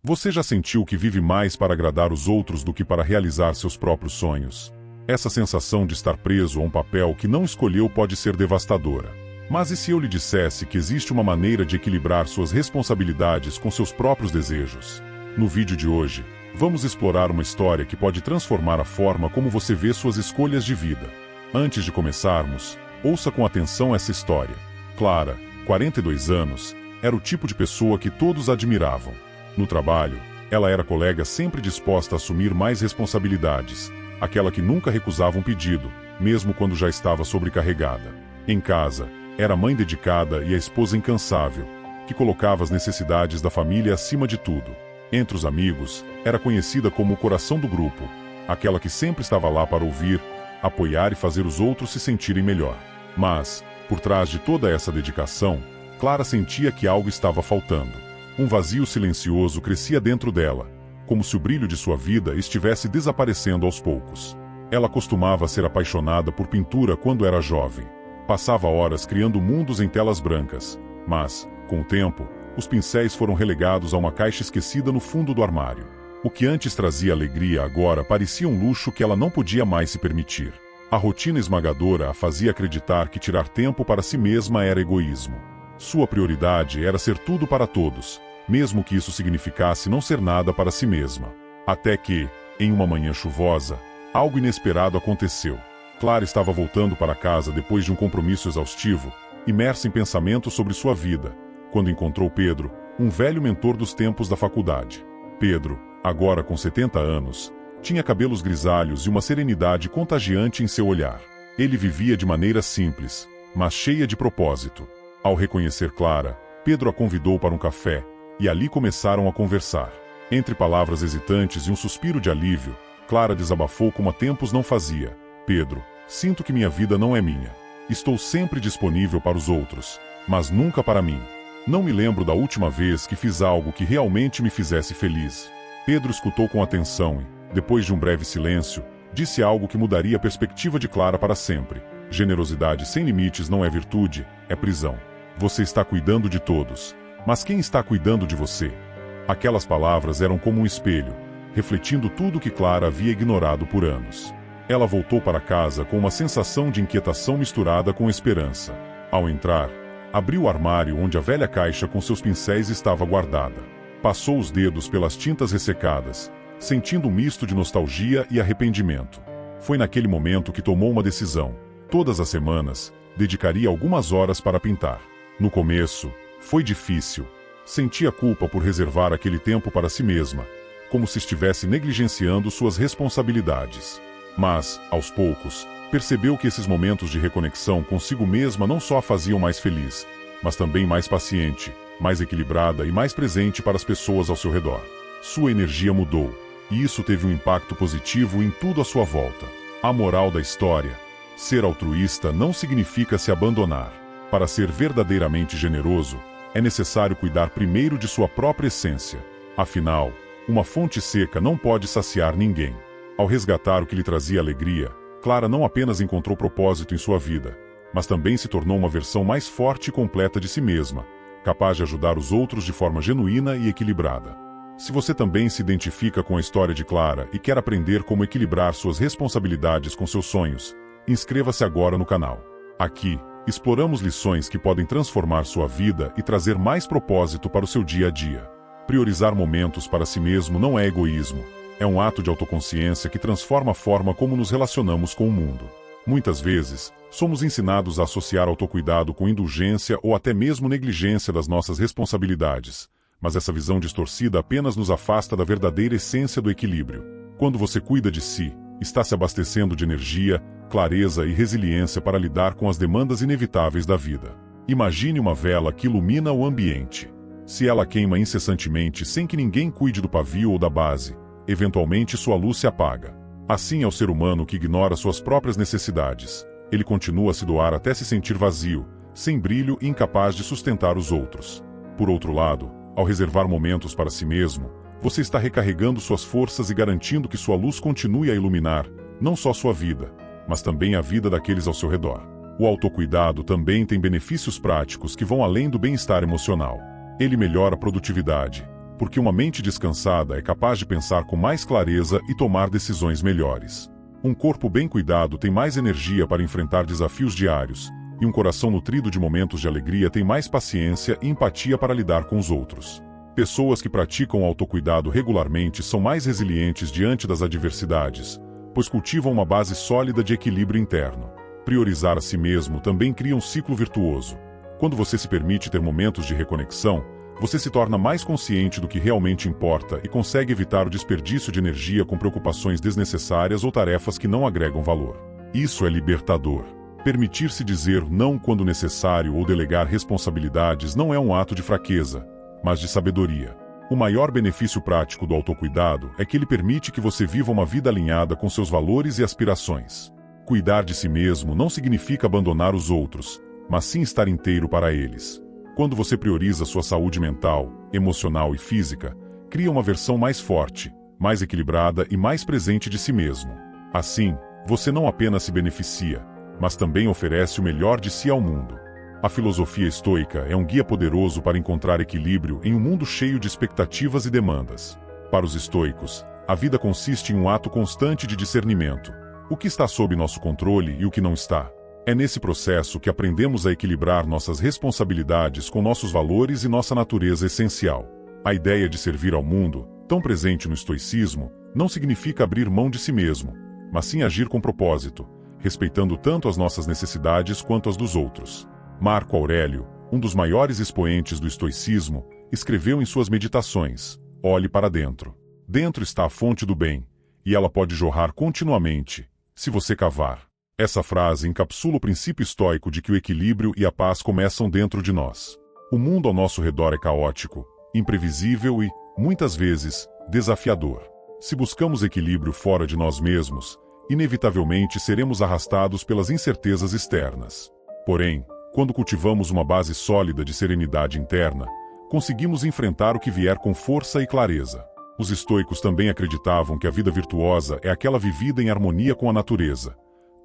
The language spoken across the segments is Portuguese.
Você já sentiu que vive mais para agradar os outros do que para realizar seus próprios sonhos? Essa sensação de estar preso a um papel que não escolheu pode ser devastadora. Mas e se eu lhe dissesse que existe uma maneira de equilibrar suas responsabilidades com seus próprios desejos? No vídeo de hoje, vamos explorar uma história que pode transformar a forma como você vê suas escolhas de vida. Antes de começarmos, ouça com atenção essa história. Clara, 42 anos, era o tipo de pessoa que todos admiravam. No trabalho, ela era colega sempre disposta a assumir mais responsabilidades, aquela que nunca recusava um pedido, mesmo quando já estava sobrecarregada. Em casa, era mãe dedicada e a esposa incansável, que colocava as necessidades da família acima de tudo. Entre os amigos, era conhecida como o coração do grupo, aquela que sempre estava lá para ouvir, apoiar e fazer os outros se sentirem melhor. Mas, por trás de toda essa dedicação, Clara sentia que algo estava faltando. Um vazio silencioso crescia dentro dela, como se o brilho de sua vida estivesse desaparecendo aos poucos. Ela costumava ser apaixonada por pintura quando era jovem. Passava horas criando mundos em telas brancas, mas, com o tempo, os pincéis foram relegados a uma caixa esquecida no fundo do armário. O que antes trazia alegria agora parecia um luxo que ela não podia mais se permitir. A rotina esmagadora a fazia acreditar que tirar tempo para si mesma era egoísmo. Sua prioridade era ser tudo para todos, mesmo que isso significasse não ser nada para si mesma. Até que, em uma manhã chuvosa, algo inesperado aconteceu. Clara estava voltando para casa depois de um compromisso exaustivo, imersa em pensamentos sobre sua vida, quando encontrou Pedro, um velho mentor dos tempos da faculdade. Pedro, agora com 70 anos, tinha cabelos grisalhos e uma serenidade contagiante em seu olhar. Ele vivia de maneira simples, mas cheia de propósito. Ao reconhecer Clara, Pedro a convidou para um café, e ali começaram a conversar. Entre palavras hesitantes e um suspiro de alívio, Clara desabafou como há tempos não fazia. Pedro, sinto que minha vida não é minha. Estou sempre disponível para os outros, mas nunca para mim. Não me lembro da última vez que fiz algo que realmente me fizesse feliz. Pedro escutou com atenção e, depois de um breve silêncio, disse algo que mudaria a perspectiva de Clara para sempre. Generosidade sem limites não é virtude, é prisão. Você está cuidando de todos, mas quem está cuidando de você? Aquelas palavras eram como um espelho, refletindo tudo que Clara havia ignorado por anos. Ela voltou para casa com uma sensação de inquietação misturada com esperança. Ao entrar, abriu o armário onde a velha caixa com seus pincéis estava guardada. Passou os dedos pelas tintas ressecadas, sentindo um misto de nostalgia e arrependimento. Foi naquele momento que tomou uma decisão. Todas as semanas, dedicaria algumas horas para pintar. No começo, foi difícil. Sentia culpa por reservar aquele tempo para si mesma, como se estivesse negligenciando suas responsabilidades. Mas, aos poucos, percebeu que esses momentos de reconexão consigo mesma não só a faziam mais feliz, mas também mais paciente, mais equilibrada e mais presente para as pessoas ao seu redor. Sua energia mudou, e isso teve um impacto positivo em tudo à sua volta. A moral da história: ser altruísta não significa se abandonar. Para ser verdadeiramente generoso, é necessário cuidar primeiro de sua própria essência. Afinal, uma fonte seca não pode saciar ninguém. Ao resgatar o que lhe trazia alegria, Clara não apenas encontrou propósito em sua vida, mas também se tornou uma versão mais forte e completa de si mesma, capaz de ajudar os outros de forma genuína e equilibrada. Se você também se identifica com a história de Clara e quer aprender como equilibrar suas responsabilidades com seus sonhos, inscreva-se agora no canal. Aqui, exploramos lições que podem transformar sua vida e trazer mais propósito para o seu dia a dia. Priorizar momentos para si mesmo não é egoísmo. É um ato de autoconsciência que transforma a forma como nos relacionamos com o mundo. Muitas vezes, somos ensinados a associar autocuidado com indulgência ou até mesmo negligência das nossas responsabilidades, mas essa visão distorcida apenas nos afasta da verdadeira essência do equilíbrio. Quando você cuida de si, está se abastecendo de energia, clareza e resiliência para lidar com as demandas inevitáveis da vida. Imagine uma vela que ilumina o ambiente. Se ela queima incessantemente sem que ninguém cuide do pavio ou da base, eventualmente sua luz se apaga. Assim é o ser humano que ignora suas próprias necessidades. Ele continua a se doar até se sentir vazio, sem brilho e incapaz de sustentar os outros. Por outro lado, ao reservar momentos para si mesmo, você está recarregando suas forças e garantindo que sua luz continue a iluminar, não só sua vida, mas também a vida daqueles ao seu redor. O autocuidado também tem benefícios práticos que vão além do bem-estar emocional. Ele melhora a produtividade, porque uma mente descansada é capaz de pensar com mais clareza e tomar decisões melhores. Um corpo bem cuidado tem mais energia para enfrentar desafios diários, e um coração nutrido de momentos de alegria tem mais paciência e empatia para lidar com os outros. Pessoas que praticam o autocuidado regularmente são mais resilientes diante das adversidades, pois cultivam uma base sólida de equilíbrio interno. Priorizar a si mesmo também cria um ciclo virtuoso. Quando você se permite ter momentos de reconexão, você se torna mais consciente do que realmente importa e consegue evitar o desperdício de energia com preocupações desnecessárias ou tarefas que não agregam valor. Isso é libertador. Permitir-se dizer não quando necessário ou delegar responsabilidades não é um ato de fraqueza, mas de sabedoria. O maior benefício prático do autocuidado é que ele permite que você viva uma vida alinhada com seus valores e aspirações. Cuidar de si mesmo não significa abandonar os outros, mas sim estar inteiro para eles. Quando você prioriza sua saúde mental, emocional e física, cria uma versão mais forte, mais equilibrada e mais presente de si mesmo. Assim, você não apenas se beneficia, mas também oferece o melhor de si ao mundo. A filosofia estoica é um guia poderoso para encontrar equilíbrio em um mundo cheio de expectativas e demandas. Para os estoicos, a vida consiste em um ato constante de discernimento. O que está sob nosso controle e o que não está. É nesse processo que aprendemos a equilibrar nossas responsabilidades com nossos valores e nossa natureza essencial. A ideia de servir ao mundo, tão presente no estoicismo, não significa abrir mão de si mesmo, mas sim agir com propósito, respeitando tanto as nossas necessidades quanto as dos outros. Marco Aurélio, um dos maiores expoentes do estoicismo, escreveu em suas meditações: olhe para dentro. Dentro está a fonte do bem, e ela pode jorrar continuamente, se você cavar. Essa frase encapsula o princípio estoico de que o equilíbrio e a paz começam dentro de nós. O mundo ao nosso redor é caótico, imprevisível e, muitas vezes, desafiador. Se buscamos equilíbrio fora de nós mesmos, inevitavelmente seremos arrastados pelas incertezas externas. Porém, quando cultivamos uma base sólida de serenidade interna, conseguimos enfrentar o que vier com força e clareza. Os estoicos também acreditavam que a vida virtuosa é aquela vivida em harmonia com a natureza,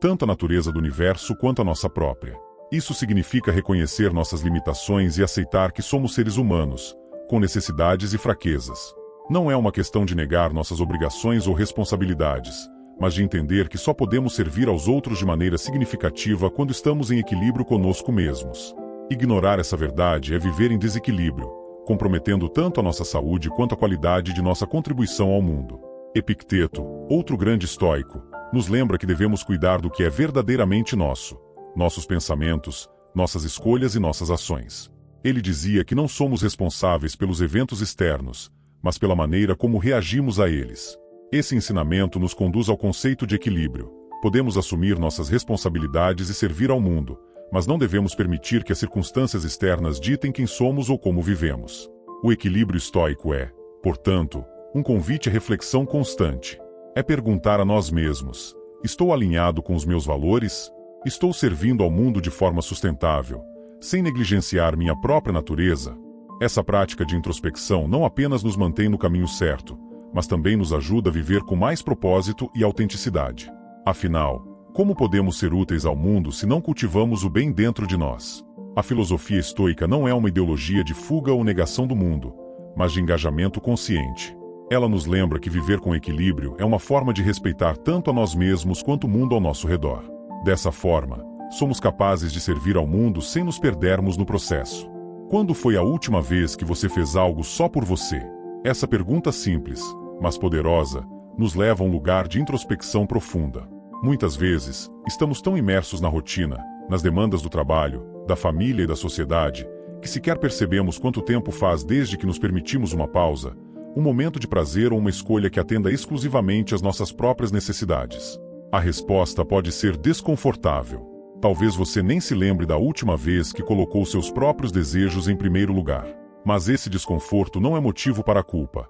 tanto a natureza do universo quanto a nossa própria. Isso significa reconhecer nossas limitações e aceitar que somos seres humanos, com necessidades e fraquezas. Não é uma questão de negar nossas obrigações ou responsabilidades, mas de entender que só podemos servir aos outros de maneira significativa quando estamos em equilíbrio conosco mesmos. Ignorar essa verdade é viver em desequilíbrio, comprometendo tanto a nossa saúde quanto a qualidade de nossa contribuição ao mundo. Epicteto, outro grande estoico, nos lembra que devemos cuidar do que é verdadeiramente nosso, nossos pensamentos, nossas escolhas e nossas ações. Ele dizia que não somos responsáveis pelos eventos externos, mas pela maneira como reagimos a eles. Esse ensinamento nos conduz ao conceito de equilíbrio. Podemos assumir nossas responsabilidades e servir ao mundo, mas não devemos permitir que as circunstâncias externas ditem quem somos ou como vivemos. O equilíbrio estoico é, portanto, um convite à reflexão constante. É perguntar a nós mesmos: estou alinhado com os meus valores? Estou servindo ao mundo de forma sustentável, sem negligenciar minha própria natureza? Essa prática de introspecção não apenas nos mantém no caminho certo, mas também nos ajuda a viver com mais propósito e autenticidade. Afinal, como podemos ser úteis ao mundo se não cultivamos o bem dentro de nós? A filosofia estoica não é uma ideologia de fuga ou negação do mundo, mas de engajamento consciente. Ela nos lembra que viver com equilíbrio é uma forma de respeitar tanto a nós mesmos quanto o mundo ao nosso redor. Dessa forma, somos capazes de servir ao mundo sem nos perdermos no processo. Quando foi a última vez que você fez algo só por você? Essa pergunta simples, mas poderosa, nos leva a um lugar de introspecção profunda. Muitas vezes, estamos tão imersos na rotina, nas demandas do trabalho, da família e da sociedade, que sequer percebemos quanto tempo faz desde que nos permitimos uma pausa, um momento de prazer ou uma escolha que atenda exclusivamente às nossas próprias necessidades. A resposta pode ser desconfortável. Talvez você nem se lembre da última vez que colocou seus próprios desejos em primeiro lugar. Mas esse desconforto não é motivo para a culpa.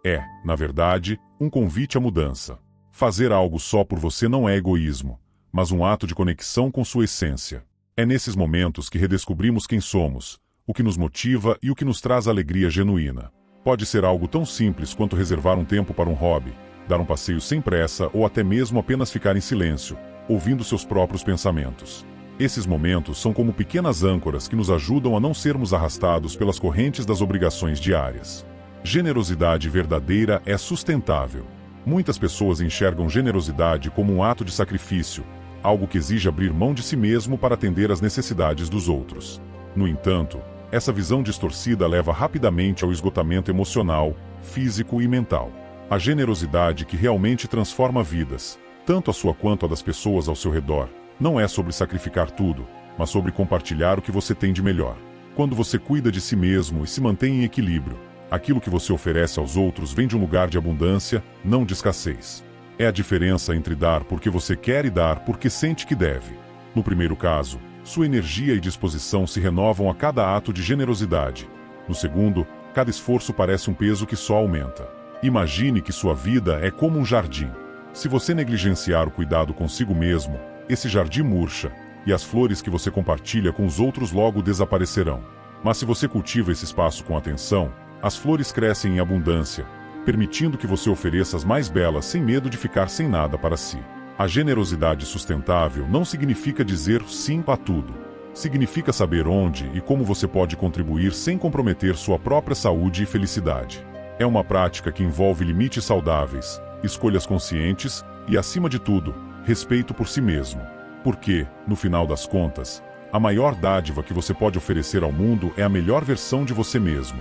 É, na verdade, um convite à mudança. Fazer algo só por você não é egoísmo, mas um ato de conexão com sua essência. É nesses momentos que redescobrimos quem somos, o que nos motiva e o que nos traz alegria genuína. Pode ser algo tão simples quanto reservar um tempo para um hobby, dar um passeio sem pressa ou até mesmo apenas ficar em silêncio, ouvindo seus próprios pensamentos. Esses momentos são como pequenas âncoras que nos ajudam a não sermos arrastados pelas correntes das obrigações diárias. Generosidade verdadeira é sustentável. Muitas pessoas enxergam generosidade como um ato de sacrifício, algo que exige abrir mão de si mesmo para atender às necessidades dos outros. No entanto, essa visão distorcida leva rapidamente ao esgotamento emocional, físico e mental. A generosidade que realmente transforma vidas, tanto a sua quanto a das pessoas ao seu redor, não é sobre sacrificar tudo, mas sobre compartilhar o que você tem de melhor. Quando você cuida de si mesmo e se mantém em equilíbrio, aquilo que você oferece aos outros vem de um lugar de abundância, não de escassez. É a diferença entre dar porque você quer e dar porque sente que deve. No primeiro caso, sua energia e disposição se renovam a cada ato de generosidade. No segundo, cada esforço parece um peso que só aumenta. Imagine que sua vida é como um jardim. Se você negligenciar o cuidado consigo mesmo, esse jardim murcha, e as flores que você compartilha com os outros logo desaparecerão. Mas se você cultiva esse espaço com atenção, as flores crescem em abundância, permitindo que você ofereça as mais belas sem medo de ficar sem nada para si. A generosidade sustentável não significa dizer sim a tudo. Significa saber onde e como você pode contribuir sem comprometer sua própria saúde e felicidade. É uma prática que envolve limites saudáveis, escolhas conscientes e, acima de tudo, respeito por si mesmo. Porque, no final das contas, a maior dádiva que você pode oferecer ao mundo é a melhor versão de você mesmo.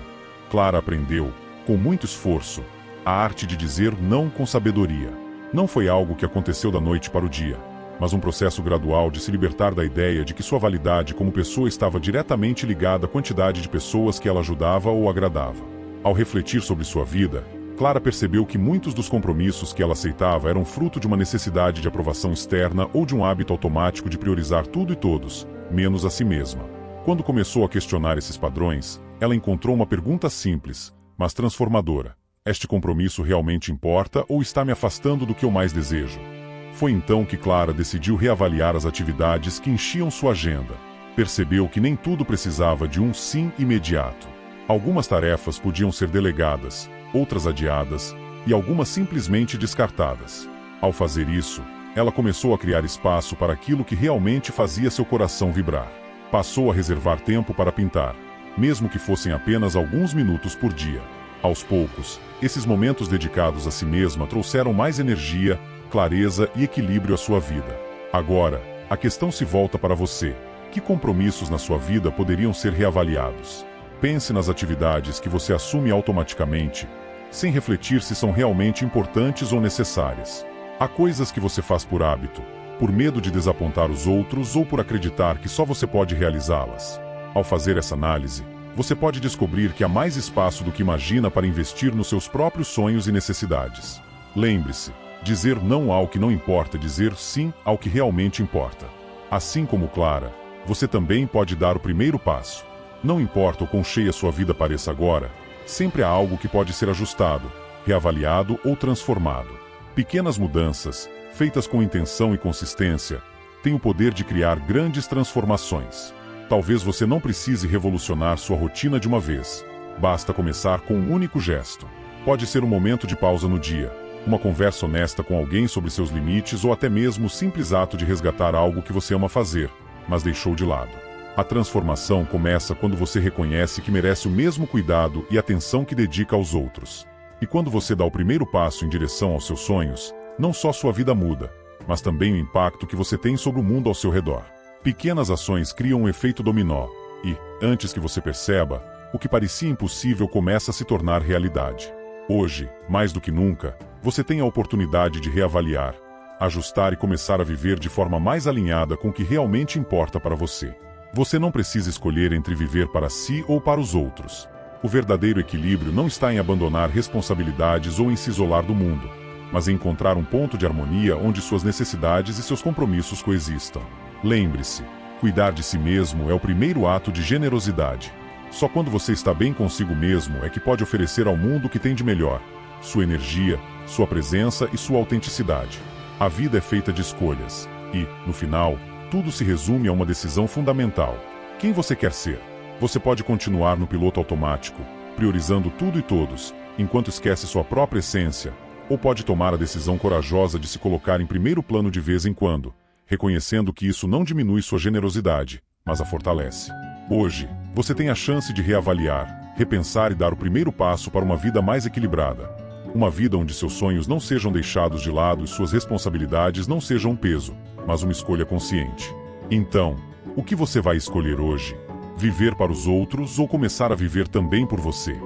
Clara aprendeu, com muito esforço, a arte de dizer não com sabedoria. Não foi algo que aconteceu da noite para o dia, mas um processo gradual de se libertar da ideia de que sua validade como pessoa estava diretamente ligada à quantidade de pessoas que ela ajudava ou agradava. Ao refletir sobre sua vida, Clara percebeu que muitos dos compromissos que ela aceitava eram fruto de uma necessidade de aprovação externa ou de um hábito automático de priorizar tudo e todos, menos a si mesma. Quando começou a questionar esses padrões, ela encontrou uma pergunta simples, mas transformadora. Este compromisso realmente importa ou está me afastando do que eu mais desejo? Foi então que Clara decidiu reavaliar as atividades que enchiam sua agenda. Percebeu que nem tudo precisava de um sim imediato. Algumas tarefas podiam ser delegadas, outras adiadas, e algumas simplesmente descartadas. Ao fazer isso, ela começou a criar espaço para aquilo que realmente fazia seu coração vibrar. Passou a reservar tempo para pintar, mesmo que fossem apenas alguns minutos por dia. Aos poucos, esses momentos dedicados a si mesma trouxeram mais energia, clareza e equilíbrio à sua vida. Agora, a questão se volta para você. Que compromissos na sua vida poderiam ser reavaliados? Pense nas atividades que você assume automaticamente, sem refletir se são realmente importantes ou necessárias. Há coisas que você faz por hábito, por medo de desapontar os outros ou por acreditar que só você pode realizá-las. Ao fazer essa análise, você pode descobrir que há mais espaço do que imagina para investir nos seus próprios sonhos e necessidades. Lembre-se, dizer não ao que não importa, dizer sim ao que realmente importa. Assim como Clara, você também pode dar o primeiro passo. Não importa o quão cheia sua vida pareça agora, sempre há algo que pode ser ajustado, reavaliado ou transformado. Pequenas mudanças, feitas com intenção e consistência, têm o poder de criar grandes transformações. Talvez você não precise revolucionar sua rotina de uma vez. Basta começar com um único gesto. Pode ser um momento de pausa no dia, uma conversa honesta com alguém sobre seus limites ou até mesmo o simples ato de resgatar algo que você ama fazer, mas deixou de lado. A transformação começa quando você reconhece que merece o mesmo cuidado e atenção que dedica aos outros. E quando você dá o primeiro passo em direção aos seus sonhos, não só sua vida muda, mas também o impacto que você tem sobre o mundo ao seu redor. Pequenas ações criam um efeito dominó, e, antes que você perceba, o que parecia impossível começa a se tornar realidade. Hoje, mais do que nunca, você tem a oportunidade de reavaliar, ajustar e começar a viver de forma mais alinhada com o que realmente importa para você. Você não precisa escolher entre viver para si ou para os outros. O verdadeiro equilíbrio não está em abandonar responsabilidades ou em se isolar do mundo, mas em encontrar um ponto de harmonia onde suas necessidades e seus compromissos coexistam. Lembre-se, cuidar de si mesmo é o primeiro ato de generosidade. Só quando você está bem consigo mesmo é que pode oferecer ao mundo o que tem de melhor: sua energia, sua presença e sua autenticidade. A vida é feita de escolhas, e, no final, tudo se resume a uma decisão fundamental. Quem você quer ser? Você pode continuar no piloto automático, priorizando tudo e todos, enquanto esquece sua própria essência, ou pode tomar a decisão corajosa de se colocar em primeiro plano de vez em quando, reconhecendo que isso não diminui sua generosidade, mas a fortalece. Hoje, você tem a chance de reavaliar, repensar e dar o primeiro passo para uma vida mais equilibrada. Uma vida onde seus sonhos não sejam deixados de lado e suas responsabilidades não sejam um peso, mas uma escolha consciente. Então, o que você vai escolher hoje? Viver para os outros ou começar a viver também por você?